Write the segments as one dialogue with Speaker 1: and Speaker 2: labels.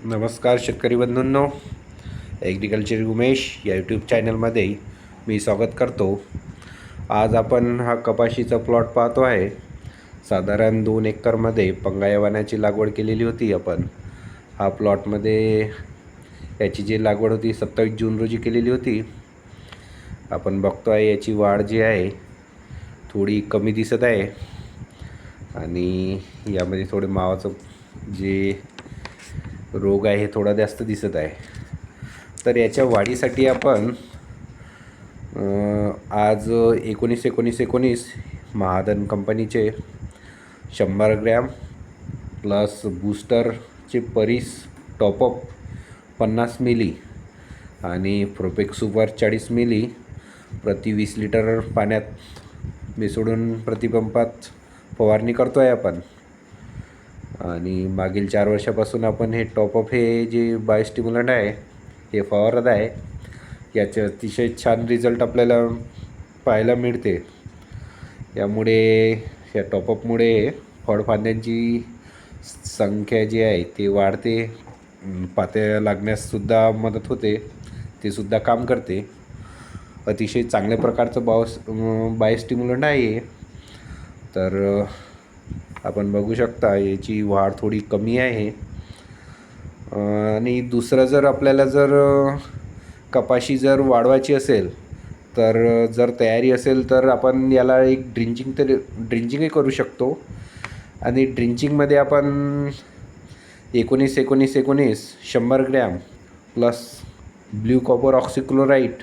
Speaker 1: नमस्कार शेतकरी बंधूंनो, ॲग्रिकल्चर उमेश या यूट्यूब चॅनलमध्ये मी स्वागत करतो. आज आपण हा कपाशीचा प्लॉट पाहतो आहे. साधारण 2 एकरमध्ये पंगाया वाणाची लागवड केलेली होती आपण. हा प्लॉटमध्ये याची जी लागवड होती 27 जून रोजी केलेली होती. आपण बघतो आहे याची वाढ जी आहे थोडी कमी दिसत आहे आणि यामध्ये थोडे मावाचं जे रोग आहे थोडा जास्त दिसत आहे. तर याच्या वाढीसाठी आपण आज 19-19-19 महाधन कंपनीचे 100 ग्रॅम प्लस बूस्टरचे परीस टॉपअप 50 मिली आणि प्रोपेक सुपर 40 मिली प्रति 20 लिटर पाण्यात मिसळून प्रतिपंपात फवारणी करतो आहे आपण. आणि मागील 4 वर्षापासून आपण हे टॉपअप हे जे बायोस्टिम्युलंट आहे हे फवारत आहे. याचे अतिशय छान रिझल्ट आपल्याला पाहायला मिळते. यामुळे या टॉपअपमुळे फळफांद्यांची संख्या जी आहे ती वाढते, पात्या लागण्याससुद्धा मदत होते, ते सुद्धा काम करते. अतिशय चांगल्या प्रकारचं बायोस्टिम्युलंट आहे. तर आपण बघू शकता याची वाढ थोडी कमी आहे. आणि दुसरं जर आपल्याला जर कपाशी जर वाढवायची असेल तर जर तयारी असेल तर आपण याला एक ड्रिंचिंगही करू शकतो. आणि ड्रिंचिंगमध्ये आपण 19-19-19 100 gram plus blue copper oxychloride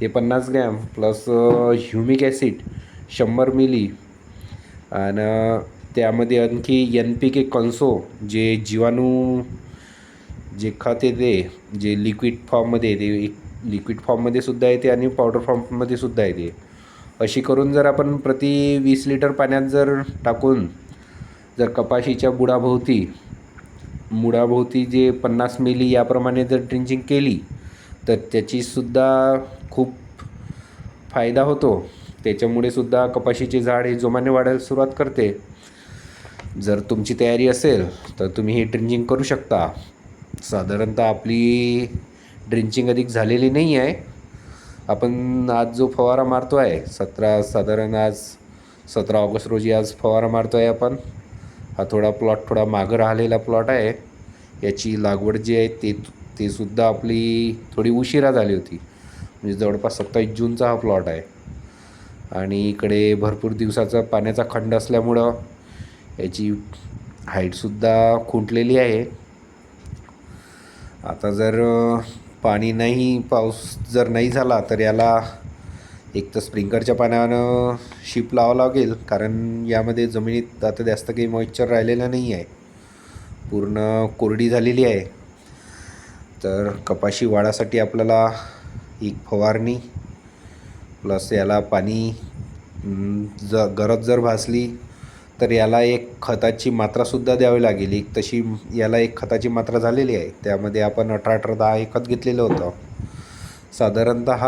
Speaker 1: हे 50 ग्रॅम प्लस ह्युमिक ॲसिड 100 मिली आणि त्यामध्ये आणखी NPK कन्सो जे जीवाणू जे खत येते जे लिक्विड फॉर्ममध्ये येते, लिक्विड फॉर्ममध्ये सुद्धा येते आणि पावडर फॉर्ममध्ये सुद्धा येते. अशी करून जर आपण प्रति 20 लिटर पाण्यात जर टाकून जर कपाशीच्या मुळाभोवती जे 50 मिली याप्रमाणे जर ड्रिंचिंग केली तर त्याचीसुद्धा खूप फायदा होतो. त्याच्यामुळे सुद्धा कपाशीचे झाड हे जोमाने वाढायला सुरुवात करते. जर तुमची तयारी असेल तर तुम्ही ही ड्रिंचिंग करू शकता. साधारणतः आपली ड्रिंचिंग अधिक झालेली नाही आहे. आपण आज जो फवारा मारतो आहे साधारण आज 17 ऑगस्ट रोजी आज फवारा मारतो आहे आपण. हा प्लॉट थोडा मागं राहिलेला प्लॉट आहे. याची लागवड जी आहे ते सुद्धा आपली थोडी उशिरा झाली होती. म्हणजे जवळपास 27 जूनचा हा प्लॉट आहे. आणि इकडे भरपूर दिवसाचा पाण्याचा खंड असल्यामुळं याची हाईटसुद्धा खुंटलेली आहे. आता जर पाऊस जर नाही झाला तर याला एक तर स्प्रिंकलरच्या पाण्यानं शिप लावावं लागेल, कारण यामध्ये जमिनीत आता जास्त काही मॉइश्चर राहिलेलं नाही आहे, पूर्ण कोरडी झालेली आहे. तर कपाशी वाढासाठी आपल्याला एक फवारणी प्लस याला पाणी गरज जर भासली तर याला एक खताची मात्रासुद्धा द्यावी लागेल. तशी याला एक खताची मात्रा झालेली आहे. त्यामध्ये आपण 18-18-10 हे खत घेतलेलं होतं. साधारणतः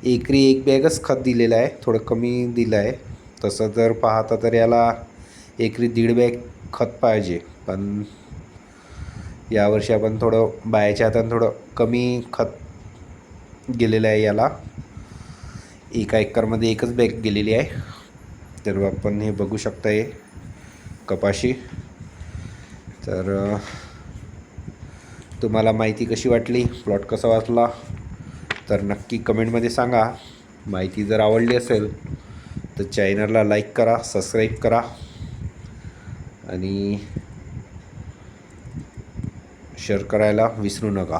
Speaker 1: एकरी 1 बॅगच खत दिलेलं आहे, थोडं कमी दिलं आहे. तसं जर पाहता तर याला एकरी 1.5 बॅग खत पाहिजे. पण यावर्षी आपण थोडं बायाच्या हातानं थोडं कमी खत गेलेलं आहे. याला 1 एकरमध्ये 1च बॅग गेलेली आहे. तर आपण हे बघू शकता हे कपाशी. तर तुम्हाला माहिती कशी वाटली, प्लॉट कसा वाटला तर नक्की कमेंटमध्ये सांगा. माहिती जर आवडली असेल तर चॅनलला लाईक करा, सबस्क्राईब करा आणि शेअर करायला विसरू नका.